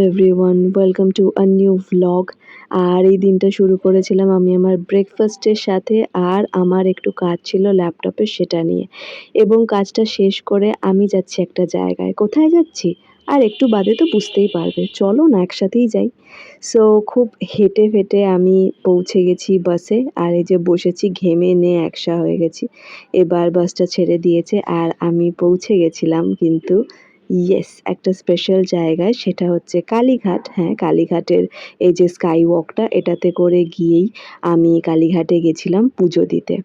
Everyone, welcome to a new vlog. আর এই দিনটা শুরু করেছিলাম আমি আমার ব্রেকফাস্টের সাথে, আর আমার একটু কাজ ছিল ল্যাপটপে সেটা নিয়ে। এবং কাজটা শেষ করে আমি যাচ্ছি একটা জায়গায়। কোথায় যাচ্ছি? আর একটু বাদে তো বুঝতেই পারবে। চলো না একসাথেই যাই। সো খুব হেঁটে ফেটে আমি পৌঁছে গেছি বাসে, আর এই যে বসেছি ঘেমে নিয়ে একসা হয়ে গেছি। এবার বাসটা ছেড়ে দিয়েছে আর আমি পৌঁছে গেছিলাম কিন্তু ইয়েস একটা স্পেশাল জায়গায়, সেটা হচ্ছে কালীঘাট। হ্যাঁ, কালীঘাটের এই যে স্কাই ওয়াকটা, এটাতে করে গিয়েই আমি কালীঘাটে গেছিলাম পুজো দিতে।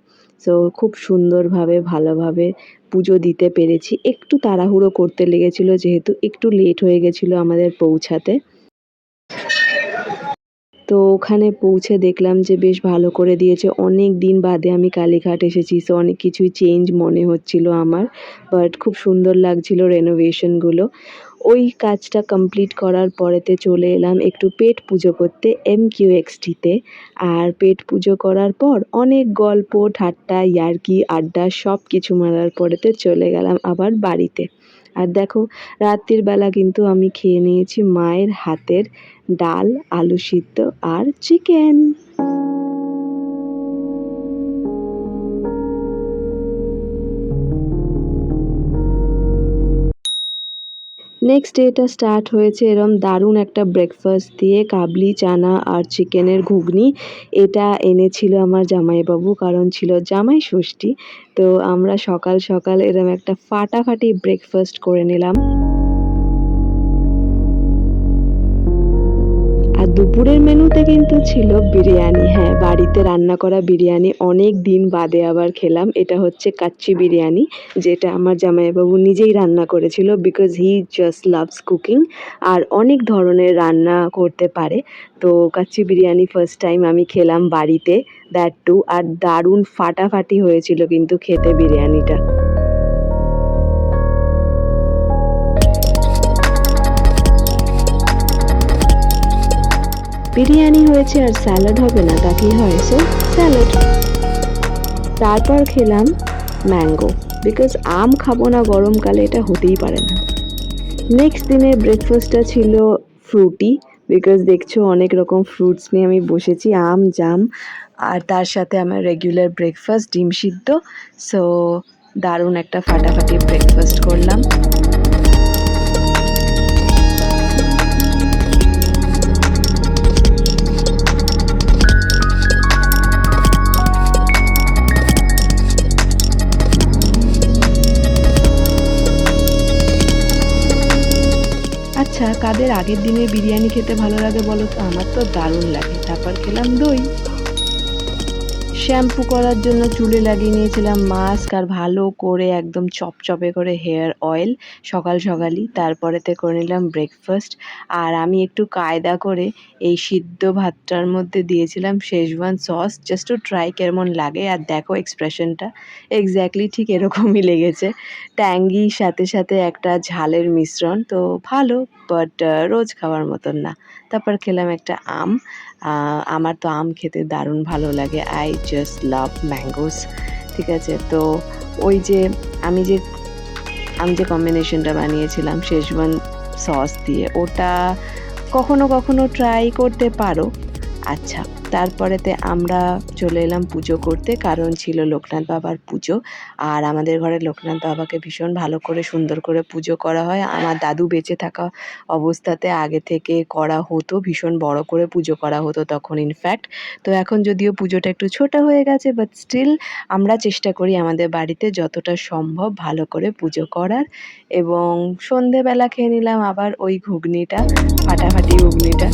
সো খুব সুন্দরভাবে ভালোভাবে পুজো দিতে পেরেছি। একটু তাড়াহুড়ো করতে লেগেছিল যেহেতু একটু লেট হয়ে গেছিলো আমাদের পৌঁছাতে। তো ওখানে পৌঁছে দেখলাম যে বেশ ভালো করে দিয়েছে। অনেক দিন বাদে আমি কালীঘাট এসেছি, সো অনেক কিছুই চেঞ্জ মনে হচ্ছিল আমার। বাট খুব সুন্দর লাগছিল রেনোভেশনগুলো। ওই কাজটা কমপ্লিট করার পরেতে চলে এলাম একটু পেট পুজো করতে MQXT-তে। আর পেট পুজো করার পর অনেক গল্প ঠাট্টা ইয়ার্কি আড্ডা সব কিছু মারার পরেতে চলে গেলাম আবার বাড়িতে। আর দেখো, রাত্রির বেলা কিন্তু আমি খেয়ে নিয়েছি মায়ের হাতের ডাল, আলু সিদ্ধ আর চিকেন। নেক্সট ডেটা স্টার্ট হয়েছে এরম দারুণ একটা ব্রেকফাস্ট দিয়ে, কাবলি চানা আর চিকেনের ঘুগনি। এটা এনেছিল আমার জামাইবাবু, কারণ ছিল জামাই ষষ্ঠী। তো আমরা সকাল সকাল এরম একটা ফাটাফাটি ব্রেকফাস্ট করে নিলাম। আর দুপুরের মেনুতে কিন্তু ছিল বিরিয়ানি। হ্যাঁ, বাড়িতে রান্না করা বিরিয়ানি অনেক দিন বাদে আবার খেলাম। এটা হচ্ছে কাচ্চি বিরিয়ানি, যেটা আমার জামাইবাবু নিজেই রান্না করেছিল, because he just loves cooking আর অনেক ধরনের রান্না করতে পারে। তো কাচ্চি বিরিয়ানি ফার্স্ট টাইম আমি খেলাম বাড়িতে, দ্যাট টু, আর দারুণ ফাটাফাটি হয়েছিল কিন্তু খেতে বিরিয়ানিটা। বিরিয়ানি হয়েছে আর স্যালাড হবে না তা কি হয়? So salad. তারপর খেলাম ম্যাঙ্গো, বিকজ আম খাবো না গরমকালে, এটা হতেই পারে না। নেক্সট দিনের ব্রেকফাস্টটা ছিল ফ্রুটি, বিকজ দেখছো অনেক রকম ফ্রুটস নিয়ে আমি বসেছি, আম জাম, আর তার সাথে আমার রেগুলার ব্রেকফাস্ট ডিম সিদ্ধ। সো দারুণ একটা ফাটাফাটি ব্রেকফাস্ট করলাম। আচ্ছা, কাদের আগের দিনে বিরিয়ানি খেতে ভালো লাগে বলো তো? আমার তো দারুণ লাগে। তারপর খেলাম দই। শ্যাম্পু করার জন্য চুলে লাগিয়ে নিয়েছিলাম মাস্ক, আর ভালো করে একদম চপচপে করে হেয়ার অয়েল সকাল সকালই। তারপরেতে করে নিলাম ব্রেকফাস্ট। আর আমি একটু কায়দা করে এই সিদ্ধ ভাতটার মধ্যে দিয়েছিলাম schezwan sauce, just to try কেমন লাগে। আর দেখো এক্সপ্রেশনটা এক্স্যাক্টলি ঠিক এরকমই লেগেছে। ট্যাঙ্গির সাথে সাথে একটা ঝালের মিশ্রণ, তো ভালো, বাট রোজ খাওয়ার মতন না। তারপর খেলাম একটা আম। আমার তো আম খেতে দারুণ ভালো লাগে। I just love mangoes. ঠিক আছে? তো ওই যে আমি যে আমি যে কম্বিনেশনটা বানিয়েছিলাম শেজওয়ান সস দিয়ে, ওটা কখনো কখনো ট্রাই করতে পারো। আচ্ছা, তারপরেতে আমরা চলে এলাম পুজো করতে, কারণ ছিল লোকনাথ বাবার পুজো। আর আমাদের ঘরে লোকনাথ বাবাকে ভীষণ ভালো করে সুন্দর করে পুজো করা হয়। আমার দাদু বেঁচে থাকা অবস্থাতে আগে থেকে করা হতো, ভীষণ বড় করে পুজো করা হতো তখন ইনফ্যাক্ট। তো এখন যদিও পুজোটা একটু ছোট হয়ে গেছে, বাট স্টিল আমরা চেষ্টা করি আমাদের বাড়িতে যতটা সম্ভব ভালো করে পুজো করার। এবং সন্ধেবেলা খেয়ে নিলাম আবার ওই ঘুগনিটা, ফাটাফাটি ঘুগনিটা।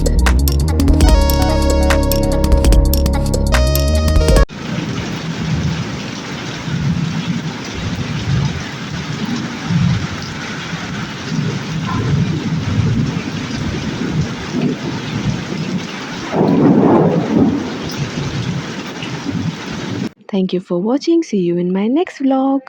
Thank you for watching. See you in my next vlog.